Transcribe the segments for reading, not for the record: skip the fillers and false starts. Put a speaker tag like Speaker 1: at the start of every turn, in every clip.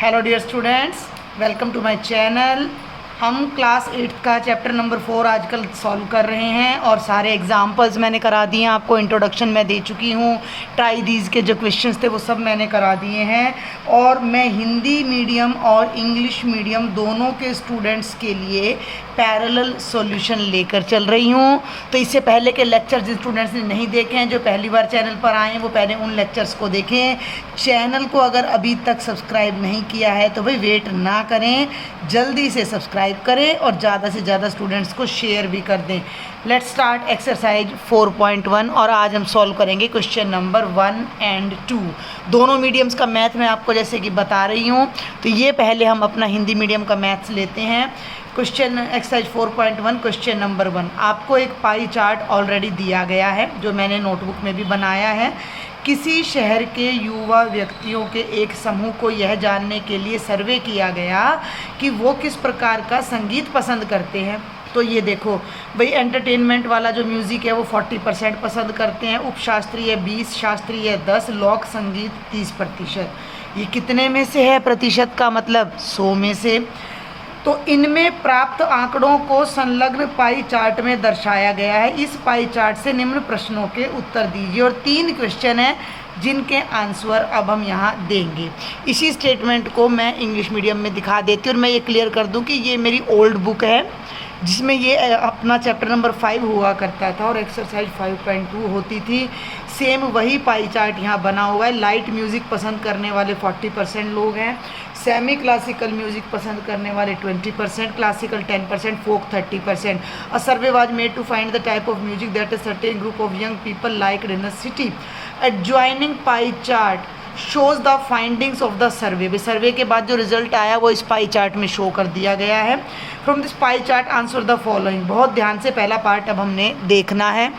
Speaker 1: Hello dear students, welcome to my channel. हम class 8 का chapter number 4 आजकल solve कर रहे हैं और सारे एग्जांपल्स मैंने करा दिए हैं आपको। इंट्रोडक्शन मैं दे चुकी हूँ। ट्राई दीज के जो क्वेश्चंस थे वो सब मैंने करा दिए हैं और मैं हिंदी मीडियम और इंग्लिश मीडियम दोनों के स्टूडेंट्स के लिए पैरेलल सॉल्यूशन लेकर चल रही हूँ। तो इससे पहले के लेक्चर जिन स्टूडेंट्स ने नहीं देखे हैं, जो पहली बार चैनल पर आए हैं, वो पहले उन लेक्चर्स को देखें। चैनल को अगर अभी तक सब्सक्राइब नहीं किया है तो भाई वेट ना करें, जल्दी से सब्सक्राइब करें और ज़्यादा से ज़्यादा स्टूडेंट्स को शेयर भी कर दें। लेट्स स्टार्ट एक्सरसाइज 4.1 और आज हम सॉल्व करेंगे क्वेश्चन नंबर 1 और 2। दोनों मीडियम्स का मैथ मैं आपको जैसे कि बता रही हूँ। तो ये पहले हम अपना हिंदी मीडियम का मैथ्स लेते हैं। Question exercise 4.1 question number 1। आपको एक पाई चार्ट ऑलरेडी दिया गया है जो मैंने नोटबुक में भी बनाया है। किसी शहर के युवा व्यक्तियों के एक समूह को यह जानने के लिए सर्वे किया गया कि वो किस प्रकार का संगीत पसंद करते हैं। तो ये देखो भाई, एंटरटेनमेंट वाला जो म्यूज़िक है वो 40% पसंद करते हैं, उपशास्त्रीय 20, शास्त्रीय 10, लोक संगीत 30%। ये कितने में से है? प्रतिशत का मतलब 100 में से। तो इनमें प्राप्त आंकड़ों को संलग्न पाई चार्ट में दर्शाया गया है। इस पाई चार्ट से निम्न प्रश्नों के उत्तर दीजिए और 3 क्वेश्चन हैं जिनके आंसर अब हम यहाँ देंगे। इसी स्टेटमेंट को मैं इंग्लिश मीडियम में दिखा देती हूँ और मैं ये क्लियर कर दूँ कि ये मेरी ओल्ड बुक है जिसमें ये अपना चैप्टर नंबर 5 हुआ करता था और एक्सरसाइज 5.2 होती थी। सेम वही पाई चार्ट यहाँ बना हुआ है। लाइट म्यूज़िक पसंद करने वाले 40% लोग हैं, सेमी क्लासिकल म्यूज़िक पसंद करने वाले 20%, classical 10%, folk 30%। A survey was made to find the type of music that a certain group of young people liked in a city. Adjoining pie chart shows the findings of the survey. Survey के बाद जो result आया वो इस pie chart में show कर दिया गया है। From this pie chart answer the following. बहुत ध्यान से पहला पार्ट अब हमने देखना है।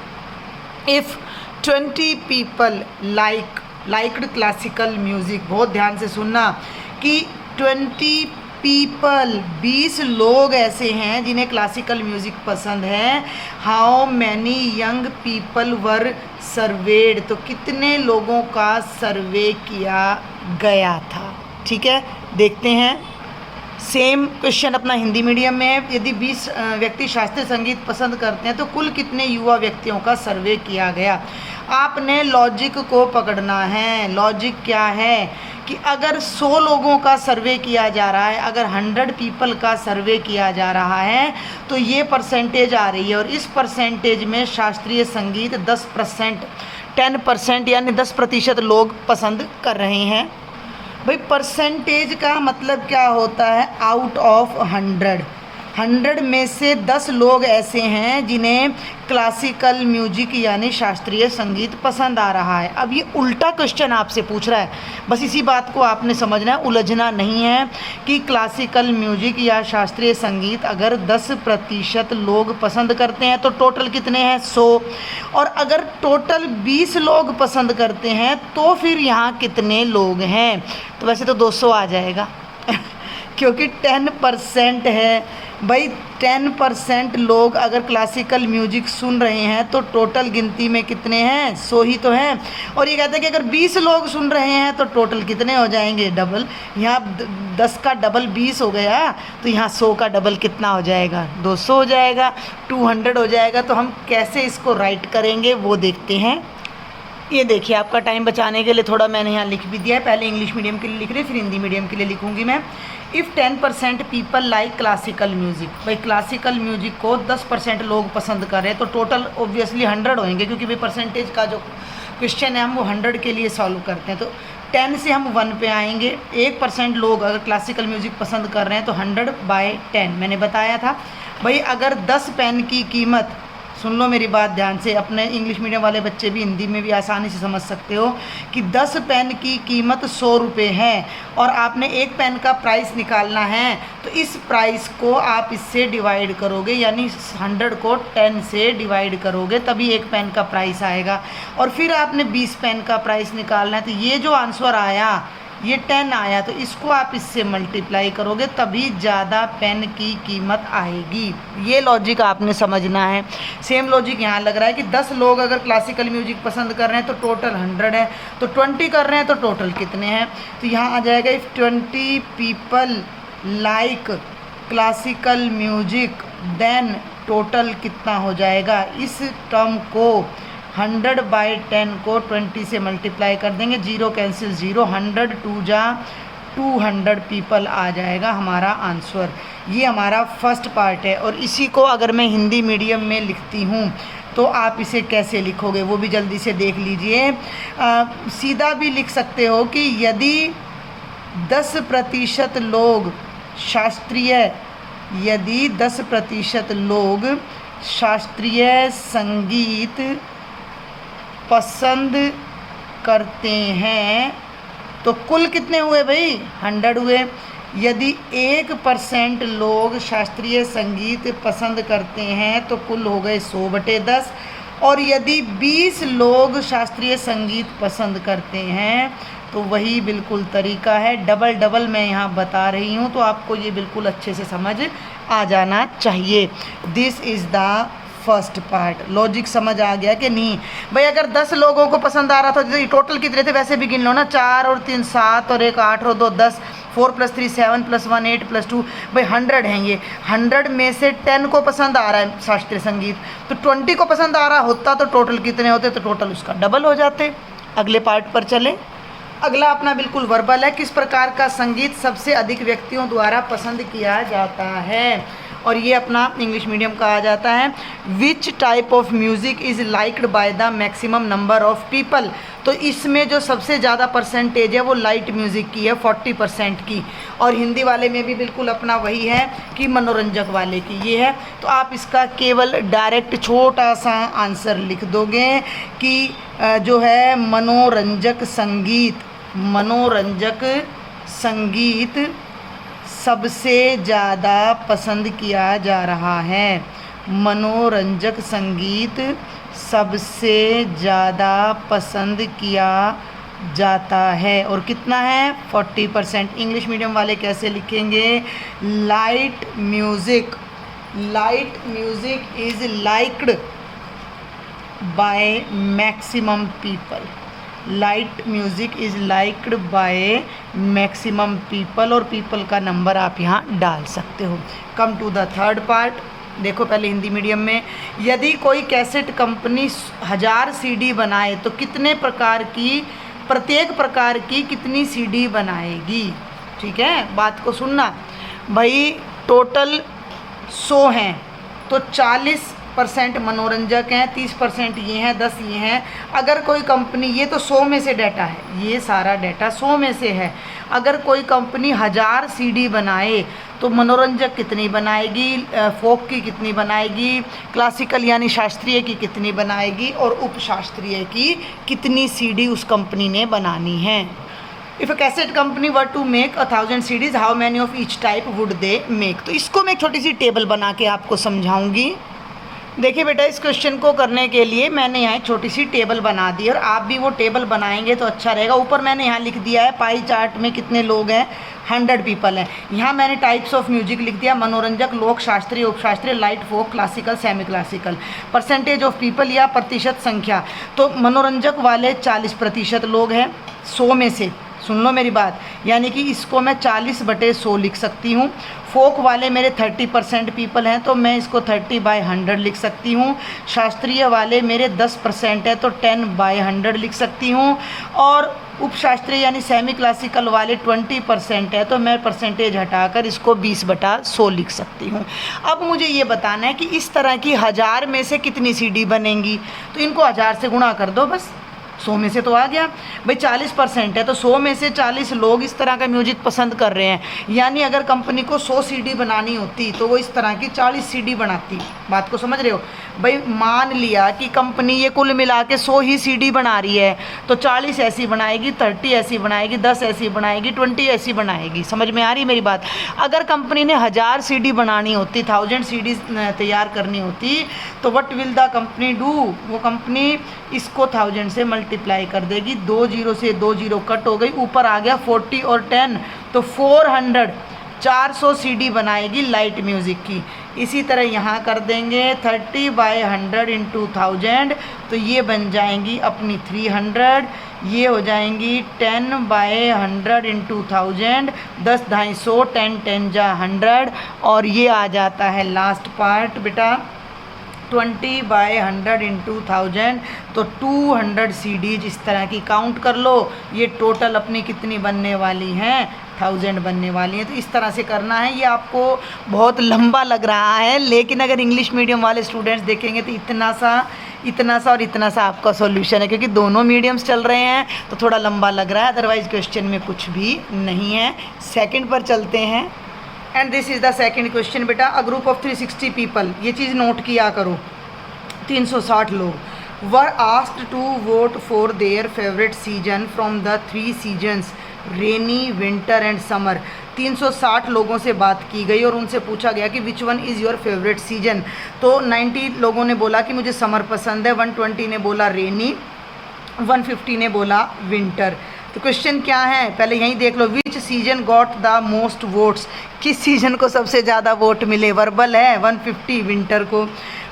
Speaker 1: If 20 people liked classical music, बहुत ध्यान से सुनना कि 20 पीपल 20 लोग ऐसे हैं जिन्हें क्लासिकल म्यूज़िक पसंद है। How many young people were served, तो कितने लोगों का सर्वे किया गया था। ठीक है, देखते हैं। सेम क्वेश्चन अपना हिंदी मीडियम में है। यदि 20 व्यक्ति शास्त्रीय संगीत पसंद करते हैं तो कुल कितने युवा व्यक्तियों का सर्वे किया गया। आपने लॉजिक को पकड़ना है। लॉजिक क्या है कि अगर 100 लोगों का सर्वे किया जा रहा है, अगर 100 पीपल का सर्वे किया जा रहा है तो ये परसेंटेज आ रही है और इस परसेंटेज में शास्त्रीय संगीत 10%, 10% यानी 10% लोग पसंद कर रहे हैं। भाई परसेंटेज का मतलब क्या होता है? आउट ऑफ 100 में से 10 लोग ऐसे हैं जिन्हें क्लासिकल म्यूजिक यानी शास्त्रीय संगीत पसंद आ रहा है। अब ये उल्टा क्वेश्चन आपसे पूछ रहा है, बस इसी बात को आपने समझना है, उलझना नहीं है कि क्लासिकल म्यूजिक या शास्त्रीय संगीत अगर 10% लोग पसंद करते हैं तो टोटल कितने हैं? 100। और अगर टोटल 20 लोग पसंद करते हैं तो फिर यहाँ कितने लोग हैं? तो वैसे तो 200 आ जाएगा क्योंकि 10% है। भाई 10% लोग अगर क्लासिकल म्यूजिक सुन रहे हैं तो टोटल गिनती में कितने हैं? 100 ही तो हैं। और ये कहते हैं कि अगर 20 लोग सुन रहे हैं तो टोटल कितने हो जाएंगे? डबल। यहाँ 10 का डबल 20 हो गया तो यहाँ 100 का डबल कितना हो जाएगा? 200 हो जाएगा, 200 हो जाएगा। तो हम कैसे इसको राइट करेंगे वो देखते हैं। ये देखिए, आपका टाइम बचाने के लिए थोड़ा मैंने यहाँ लिख भी दिया है। पहले इंग्लिश मीडियम के लिए लिख रही, फिर हिंदी मीडियम के लिए लिखूंगी मैं। If 10% people like classical music, भाई क्लासिकल म्यूज़िक को 10% लोग पसंद कर रहे हैं तो टोटल ऑब्वियसली 100 होंगे, क्योंकि भाई परसेंटेज का जो क्वेश्चन है हम वो 100 के लिए सॉल्व करते हैं। तो 10 से हम 1 पे आएंगे। 1% लोग अगर क्लासिकल म्यूज़िक पसंद कर रहे हैं तो 100/10 मैंने बताया था। भाई अगर 10 पेन की कीमत, सुन लो मेरी बात ध्यान से, अपने इंग्लिश मीडियम वाले बच्चे भी हिंदी में भी आसानी से समझ सकते हो कि 10 पेन की कीमत 100 रुपये है और आपने एक पेन का प्राइस निकालना है तो इस प्राइस को आप इससे डिवाइड करोगे, यानी 100 को 10 से डिवाइड करोगे तभी एक पेन का प्राइस आएगा। और फिर आपने 20 पेन का प्राइस निकालना है। तो ये जो आंसर आया ये 10 आया, तो इसको आप इससे मल्टीप्लाई करोगे तभी ज़्यादा पेन की कीमत आएगी। ये लॉजिक आपने समझना है। सेम लॉजिक यहाँ लग रहा है कि 10 लोग अगर क्लासिकल म्यूजिक पसंद कर रहे हैं तो टोटल 100 है, तो 20 कर रहे हैं तो टोटल कितने हैं, तो यहाँ आ जाएगा if 20 people like classical music then total कितना हो जाएगा। इस टर्म को 100/10 को 20 से मल्टीप्लाई कर देंगे, 0 कैंसिल 0, 100 2 जा 200 पीपल आ जाएगा हमारा आंसर। ये हमारा फर्स्ट पार्ट है। और इसी को अगर मैं हिंदी मीडियम में लिखती हूँ तो आप इसे कैसे लिखोगे वो भी जल्दी से देख लीजिए। सीधा भी लिख सकते हो कि यदि 10% लोग यदि 10% लोग शास्त्रीय संगीत पसंद करते हैं तो कुल कितने हुए भाई, 100 हुए। यदि 1% लोग शास्त्रीय संगीत पसंद करते हैं तो कुल हो गए 100/10। और यदि 20 लोग शास्त्रीय संगीत पसंद करते हैं तो वही बिल्कुल तरीका है। डबल डबल मैं यहाँ बता रही हूँ तो आपको ये बिल्कुल अच्छे से समझ आ जाना चाहिए। This is the first part. Logic समझ आ गया कि नहीं भाई। अगर 10 लोगों को पसंद आ रहा था तो टोटल कितने थे वैसे भी गिन लो ना, 4 और 3 7 और 1 8 और 2 10, 4 + 3 7 + 1 8 + 2 भाई 100 हैं ये। 100 में से 10 को पसंद आ रहा है शास्त्रीय संगीत, तो 20 को पसंद आ रहा होता तो टोटल कितने होते, तो टोटल उसका डबल हो जाते। अगले पार्ट पर चलें। अगला अपना बिल्कुल वर्बल है। किस प्रकार का संगीत सबसे अधिक व्यक्तियों द्वारा पसंद किया जाता है, और ये अपना इंग्लिश मीडियम का आ जाता है। Which type of music is liked by the maximum number of people. तो इसमें जो सबसे ज़्यादा परसेंटेज है वो लाइट म्यूज़िक की है, 40% की। और हिंदी वाले में भी बिल्कुल अपना वही है कि मनोरंजक वाले की ये है। तो आप इसका केवल डायरेक्ट छोटा सा आंसर लिख दोगे कि जो है मनोरंजक संगीत सबसे ज़्यादा पसंद किया जा रहा है। मनोरंजक संगीत सबसे ज़्यादा पसंद किया जाता है। और कितना है, 40%। इंग्लिश मीडियम वाले कैसे लिखेंगे, light music is liked by maximum people. Light music is liked by maximum people, और पीपल का नंबर आप यहाँ डाल सकते हो। Come to the third part. देखो पहले हिंदी मीडियम में, यदि कोई कैसेट कंपनी 1000 CD बनाए तो प्रत्येक प्रकार की कितनी CD बनाएगी। ठीक है, बात को सुनना भाई। टोटल 100 हैं तो 40% मनोरंजक हैं, 30% ये हैं, 10 ये हैं। अगर कोई कंपनी, ये तो 100 में से डाटा है, ये सारा डाटा 100 में से है। अगर कोई कंपनी 1000 CD बनाए तो मनोरंजक कितनी बनाएगी, फोक की कितनी बनाएगी, क्लासिकल यानी शास्त्रीय की कितनी बनाएगी, और उपशास्त्रीय की कितनी CD उस कंपनी ने बनानी है। If a cassette company were to make 1000 CDs, how many of each type would they make. तो इसको मैं एक छोटी सी टेबल बना के आपको समझाऊंगी। देखिए बेटा, इस क्वेश्चन को करने के लिए मैंने यहाँ एक छोटी सी टेबल बना दी, और आप भी वो टेबल बनाएंगे तो अच्छा रहेगा। ऊपर मैंने यहाँ लिख दिया है पाई चार्ट में कितने लोग हैं, 100 पीपल हैं। यहाँ मैंने टाइप्स ऑफ म्यूजिक लिख दिया, मनोरंजक, लोक शास्त्रीय, उपशास्त्रीय, light, folk, classical, semi classical. Percentage of people या प्रतिशत संख्या, तो मनोरंजक वाले 40% लोग हैं 100 में से। सुन लो मेरी बात, यानी कि इसको मैं 40/100 लिख सकती हूँ। फोक वाले मेरे 30% पीपल हैं तो मैं इसको 30/100 लिख सकती हूँ। शास्त्रीय वाले मेरे 10% है तो 10/100 लिख सकती हूँ। और उपशास्त्रीय यानी सेमी क्लासिकल वाले 20% है तो मैं परसेंटेज हटाकर इसको 20/100 लिख सकती हूँ। अब मुझे ये बताना है कि इस तरह की 1000 में से कितनी CD बनेंगी, तो इनको 1000 से गुणा कर दो बस। 100 में से तो आ गया भाई, 40% है तो 100 में से 40 लोग इस तरह का म्यूजिक पसंद कर रहे हैं। यानी अगर कंपनी को 100 CD बनानी होती तो वो इस तरह की 40 CD बनाती। बात को समझ रहे हो भाई। मान लिया कि कंपनी ये कुल मिला के 100 ही CD बना रही है तो 40 ऐसी बनाएगी, 30 ऐसी बनाएगी, 10 ऐसी बनाएगी, 20 ऐसी बनाएगी। समझ में आ रही मेरी बात। अगर कंपनी ने 1000 CD बनानी होती, 1000 CD तैयार करनी होती, तो what will the company do, वो कंपनी इसको 1000 से मल्टीप्लाई कर देगी। 2 जीरो से 2 जीरो कट हो गई, ऊपर आ गया 40 और 10 तो 400, 400 सीडी बनाएगी लाइट म्यूज़िक की। इसी तरह यहाँ कर देंगे 30/100 इंटू 1000 तो ये बन जाएंगी अपनी 300। ये हो जाएंगी 10/100 इंटू 1000, 10 250, 10 10 जा 100। और ये आ जाता है लास्ट पार्ट बेटा 20/100 इंटू 1000 तो 200 सीडीज। इस तरह की काउंट कर लो। ये टोटल अपनी कितनी बनने वाली हैं, 1000 बनने वाली हैं। तो इस तरह से करना है। ये आपको बहुत लंबा लग रहा है, लेकिन अगर इंग्लिश मीडियम वाले स्टूडेंट्स देखेंगे तो इतना सा और इतना सा आपका सॉल्यूशन है, क्योंकि दोनों मीडियम्स चल रहे हैं तो थोड़ा लंबा लग रहा है। अदरवाइज क्वेश्चन में कुछ भी नहीं है। सेकंड पर चलते हैं। And this is the second question बेटा। अ ग्रुप ऑफ 360 पीपल, ये चीज़ नोट किया करो, 360 लोग were asked to vote for their favourite season from the 3 seasons rainy, winter and summer. 360 लोगों से बात की गई और उनसे पूछा गया कि which one is your favourite season. तो 90 लोगों ने बोला कि मुझे समर पसंद है, 120 ने बोला रेनी, 150 ने बोला विंटर। तो क्वेश्चन क्या है, पहले यहीं देख लो। Which season got the most votes, किस सीजन को सबसे ज़्यादा वोट मिले। वर्बल है 150 विंटर को।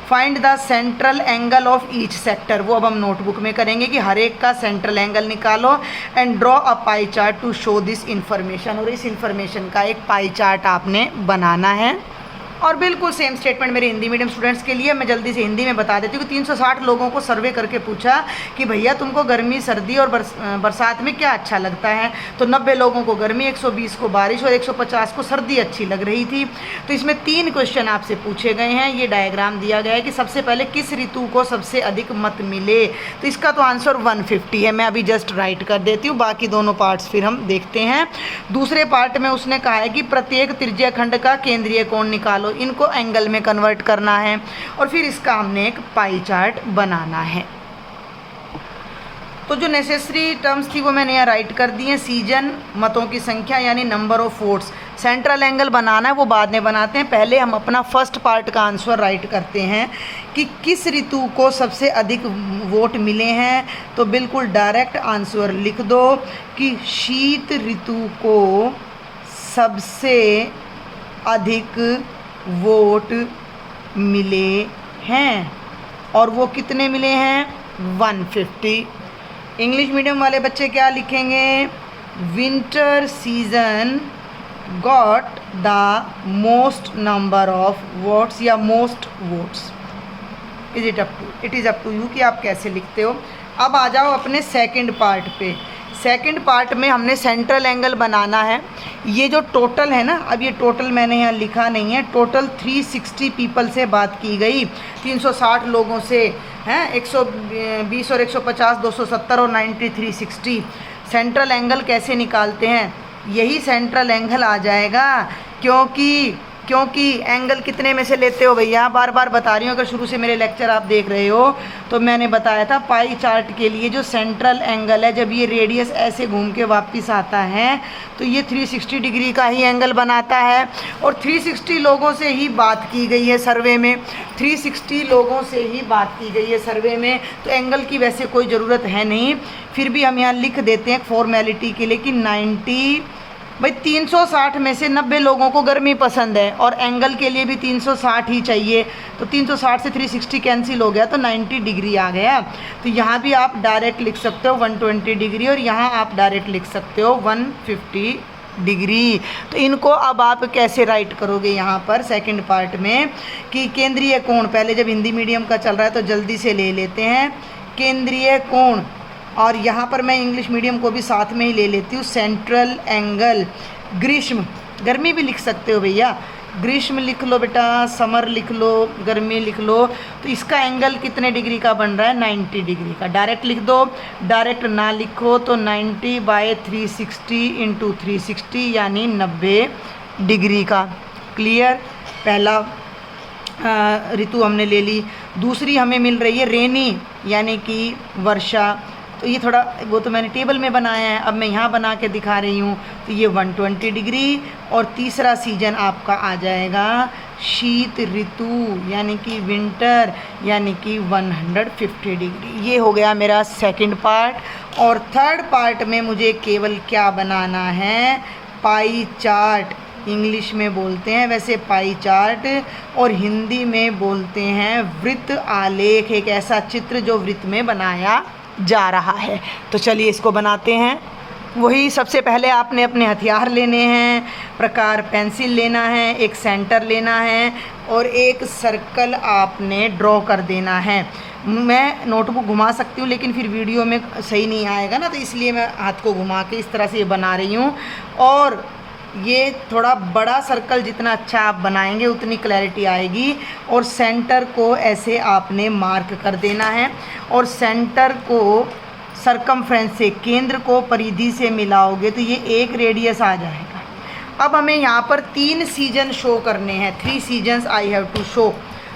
Speaker 1: Find the central angle of each sector, वो अब हम नोटबुक में करेंगे कि हर एक का सेंट्रल एंगल निकालो। And draw a pie chart to show this information, और इस इन्फॉर्मेशन का एक पाई चार्ट आपने बनाना है। और बिल्कुल सेम स्टेटमेंट मेरे हिंदी मीडियम स्टूडेंट्स के लिए। मैं जल्दी से हिंदी में बता देती हूँ कि 360 लोगों को सर्वे करके पूछा कि भैया तुमको गर्मी, सर्दी और बरसात में क्या अच्छा लगता है। तो 90 लोगों को गर्मी, 120 को बारिश और 150 को सर्दी अच्छी लग रही थी। तो इसमें 3 क्वेश्चन आपसे पूछे गए हैं। ये डायग्राम दिया गया है कि सबसे पहले किस ऋतु को सबसे अधिक मत मिले। तो इसका तो आंसर 150 है। मैं अभी जस्ट राइट कर देती हूँ, बाकी दोनों पार्ट्स फिर हम देखते हैं। दूसरे पार्ट में उसने कहा है कि प्रत्येक त्रिज्या खंड का केंद्रीय कोण निकालो, इनको एंगल में कन्वर्ट करना है और फिर इसका हमने एक पाई चार्ट बनाना है। तो जो नेसेसरी टर्म्स थी वो मैंने यहाँ राइट कर दी हैं। सीजन, मतों की संख्या यानी number of votes, central angle बनाना है वो बाद में बनाते हैं। पहले हम अपना फर्स्ट पार्ट का आंसर राइट करते हैं कि किस ऋतु को सबसे अधिक वोट मिले हैं। तो बिल्कुल डायरेक्ट आंसर लिख दो कि शीत ऋतु को सबसे अधिक वोट मिले हैं। और वो कितने मिले हैं, 150। इंग्लिश मीडियम वाले बच्चे क्या लिखेंगे, winter season got the most number of votes या most votes. It is up to you कि आप कैसे लिखते हो। अब आ जाओ अपने सेकंड पार्ट पे। सेकंड पार्ट में हमने सेंट्रल एंगल बनाना है। ये जो टोटल है ना, अब ये टोटल मैंने यहाँ लिखा नहीं है, टोटल 360 पीपल से बात की गई, 360 लोगों से हैं, 120 और 150, 270 और 90, 360। सेंट्रल एंगल कैसे निकालते हैं, यही सेंट्रल एंगल आ जाएगा, क्योंकि एंगल कितने में से लेते हो भैया, बार बार बता रही हूँ। अगर शुरू से मेरे लेक्चर आप देख रहे हो तो मैंने बताया था पाई चार्ट के लिए जो सेंट्रल एंगल है, जब ये रेडियस ऐसे घूम के वापस आता है तो ये 360 डिग्री का ही एंगल बनाता है। और 360 लोगों से ही बात की गई है सर्वे में, 360 लोगों से ही बात की गई है सर्वे में, तो एंगल की वैसे कोई ज़रूरत है नहीं। फिर भी हम यहाँ लिख देते हैं फॉर्मेलिटी के लिए कि 90, भाई 360 में से 90 लोगों को गर्मी पसंद है और एंगल के लिए भी 360 ही चाहिए। तो 360 से 360 कैंसिल हो गया तो 90 डिग्री आ गया। तो यहाँ भी आप डायरेक्ट लिख सकते हो 120 डिग्री और यहाँ आप डायरेक्ट लिख सकते हो 150 डिग्री। तो इनको अब आप कैसे राइट करोगे यहाँ पर सेकंड पार्ट में कि केंद्रीय कोण, पहले जब हिंदी मीडियम का चल रहा है तो जल्दी से ले लेते हैं केंद्रीय कोण, और यहाँ पर मैं इंग्लिश मीडियम को भी साथ में ही ले लेती हूँ, सेंट्रल एंगल। ग्रीष्म, गर्मी भी लिख सकते हो भैया, ग्रीष्म लिख लो बेटा, समर लिख लो, गर्मी लिख लो। तो इसका एंगल कितने डिग्री का बन रहा है, 90 डिग्री का। डायरेक्ट लिख दो, डायरेक्ट ना लिखो तो 90/360 इंटू 360 यानी 90 डिग्री का। क्लियर, पहला ऋतु हमने ले ली। दूसरी हमें मिल रही है रेनी यानी कि वर्षा। तो ये थोड़ा, वो तो मैंने टेबल में बनाया है, अब मैं यहाँ बना के दिखा रही हूँ। तो ये 120 डिग्री। और तीसरा सीजन आपका आ जाएगा शीत ऋतु यानी कि विंटर यानी कि 150 डिग्री। ये हो गया मेरा सेकंड पार्ट। और थर्ड पार्ट में मुझे केवल क्या बनाना है, पाई चार्ट। इंग्लिश में बोलते हैं वैसे पाई चार्ट, और हिंदी में बोलते हैं वृत्त आलेख, एक ऐसा चित्र जो वृत्त में बनाया जा रहा है। तो चलिए इसको बनाते हैं। वही सबसे पहले आपने अपने हथियार लेने हैं, प्रकार पेंसिल लेना है, एक सेंटर लेना है और एक सर्कल आपने ड्रॉ कर देना है। मैं नोटबुक घुमा सकती हूँ लेकिन फिर वीडियो में सही नहीं आएगा ना, तो इसलिए मैं हाथ को घुमा के इस तरह से ये बना रही हूँ। और ये थोड़ा बड़ा सर्कल जितना अच्छा आप बनाएंगे उतनी क्लैरिटी आएगी। और सेंटर को ऐसे आपने मार्क कर देना है और सेंटर को सरकमफ्रेंस से, केंद्र को परिधि से मिलाओगे तो ये एक रेडियस आ जाएगा। अब हमें यहाँ पर 3 सीजन शो करने हैं, 3 seasons I have to show.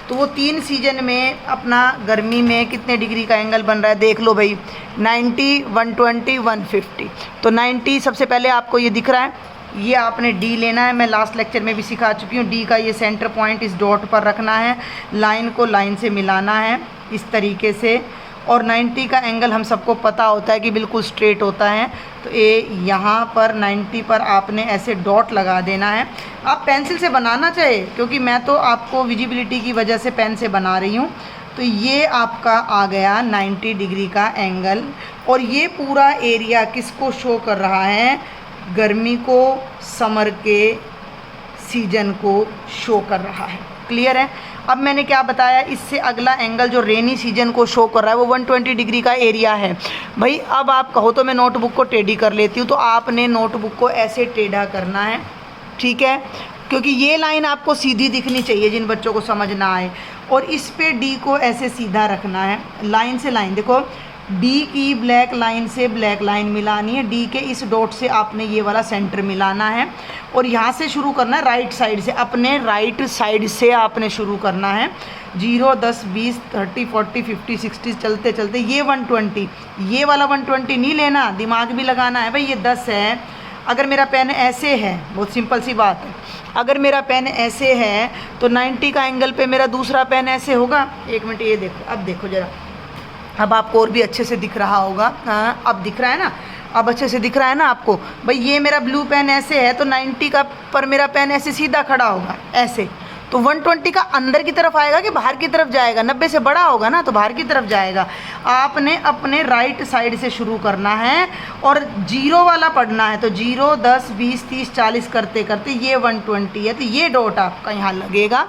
Speaker 1: तो वो 3 सीजन में अपना गर्मी में कितने डिग्री का एंगल बन रहा है देख लो भाई, 90, 120, 150। तो 90 सबसे पहले आपको ये दिख रहा है, ये आपने डी लेना है। मैं लास्ट लेक्चर में भी सिखा चुकी हूँ, डी का ये सेंटर पॉइंट इस डॉट पर रखना है, लाइन को लाइन से मिलाना है इस तरीके से। और 90 का एंगल हम सबको पता होता है कि बिल्कुल स्ट्रेट होता है। तो ये यहाँ पर 90 पर आपने ऐसे डॉट लगा देना है। आप पेंसिल से बनाना चाहिए क्योंकि मैं तो आपको विजिबिलिटी की वजह से पेन से बना रही हूँ। तो ये आपका आ गया 90 डिग्री का एंगल। और ये पूरा एरिया किसको शो कर रहा है, गर्मी को, समर के सीजन को शो कर रहा है। क्लियर है। अब मैंने क्या बताया, इससे अगला एंगल जो रेनी सीजन को शो कर रहा है वो 120 डिग्री का एरिया है। भाई अब आप कहो तो मैं नोटबुक को टेढ़ी कर लेती हूँ, तो आपने नोटबुक को ऐसे टेढ़ा करना है, ठीक है, क्योंकि ये लाइन आपको सीधी दिखनी चाहिए जिन बच्चों को समझ ना आए। और इस पे डी को ऐसे सीधा रखना है, लाइन से लाइन। देखो डी की ब्लैक लाइन से ब्लैक लाइन मिलानी है, डी के इस डॉट से आपने ये वाला सेंटर मिलाना है। और यहाँ से शुरू करना है राइट साइड से, अपने राइट साइड से आपने शुरू करना है। 0, 10, 20, 30, 40, 50, 60 चलते चलते ये 120, ये वाला 120 नहीं लेना, दिमाग भी लगाना है भाई। ये 10 है, अगर मेरा पेन ऐसे है, बहुत सिंपल सी बात है, अगर मेरा पेन ऐसे है तो 90 का एंगल पे मेरा दूसरा पेन ऐसे होगा। एक मिनट, ये देखो, अब देखो ज़रा, अब आपको और भी अच्छे से दिख रहा होगा। हाँ अब दिख रहा है ना, अब अच्छे से दिख रहा है ना आपको। भाई ये मेरा ब्लू पेन ऐसे है तो 90 का पर मेरा पेन ऐसे सीधा खड़ा होगा ऐसे, तो 120 का अंदर की तरफ आएगा कि बाहर की तरफ जाएगा, 90 से बड़ा होगा ना तो बाहर की तरफ जाएगा। आपने अपने राइट साइड से शुरू करना है और 0 वाला पढ़ना है। तो 0, 10, 20, 30, 40 करते करते ये 120 है, तो ये डॉट आपका यहाँ लगेगा,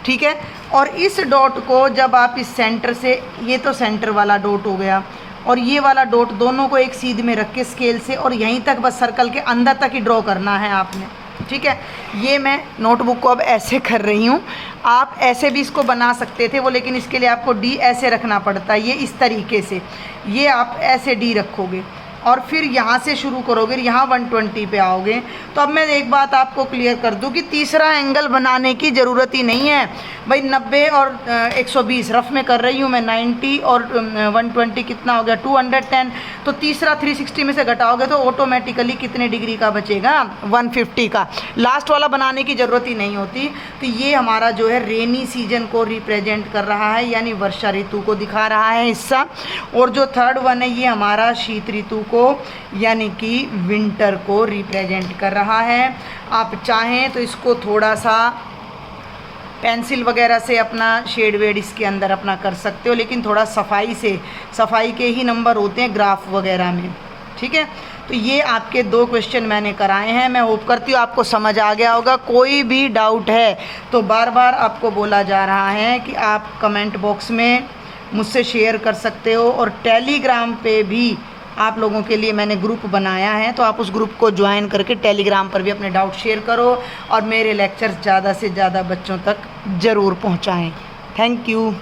Speaker 1: ठीक है। और इस डॉट को जब आप इस सेंटर से, ये तो सेंटर वाला डॉट हो गया, और ये वाला डॉट, दोनों को एक सीध में रख के स्केल से और यहीं तक बस सर्कल के अंदर तक ही ड्रॉ करना है आपने, ठीक है। ये मैं नोटबुक को अब ऐसे कर रही हूँ, आप ऐसे भी इसको बना सकते थे वो, लेकिन इसके लिए आपको डी ऐसे रखना पड़ता है, ये इस तरीके से, ये आप ऐसे डी रखोगे और फिर यहाँ से शुरू करोगे, यहाँ 120 पे आओगे। तो अब मैं एक बात आपको क्लियर कर दूँ कि तीसरा एंगल बनाने की ज़रूरत ही नहीं है भाई। 90 और 120 रफ में कर रही हूँ मैं, 90 और 120 कितना हो गया, 210। तो तीसरा 360 में से घटाओगे तो ऑटोमेटिकली कितने डिग्री का बचेगा, 150 का। लास्ट वाला बनाने की ज़रूरत ही नहीं होती। तो ये हमारा जो है रेनी सीजन को रिप्रेजेंट कर रहा है, यानी वर्षा ऋतु को दिखा रहा है हिस्सा। और जो थर्ड वन है ये हमारा शीत ऋतु को यानी कि विंटर को रिप्रेजेंट कर रहा है। आप चाहें तो इसको थोड़ा सा पेंसिल वगैरह से अपना शेड वेड इसके अंदर अपना कर सकते हो, लेकिन थोड़ा सफाई से, सफाई के ही नंबर होते हैं ग्राफ वगैरह में, ठीक है। तो ये आपके 2 क्वेश्चन मैंने कराए हैं। मैं होप करती हूँ आपको समझ आ गया होगा। कोई भी डाउट है तो बार बार आपको बोला जा रहा है कि आप कमेंट बॉक्स में मुझसे शेयर कर सकते हो, और टेलीग्राम पे भी आप लोगों के लिए मैंने ग्रुप बनाया है, तो आप उस ग्रुप को ज्वाइन करके टेलीग्राम पर भी अपने डाउट शेयर करो और मेरे लेक्चर्स ज़्यादा से ज़्यादा बच्चों तक ज़रूर पहुँचाएँ। Thank you.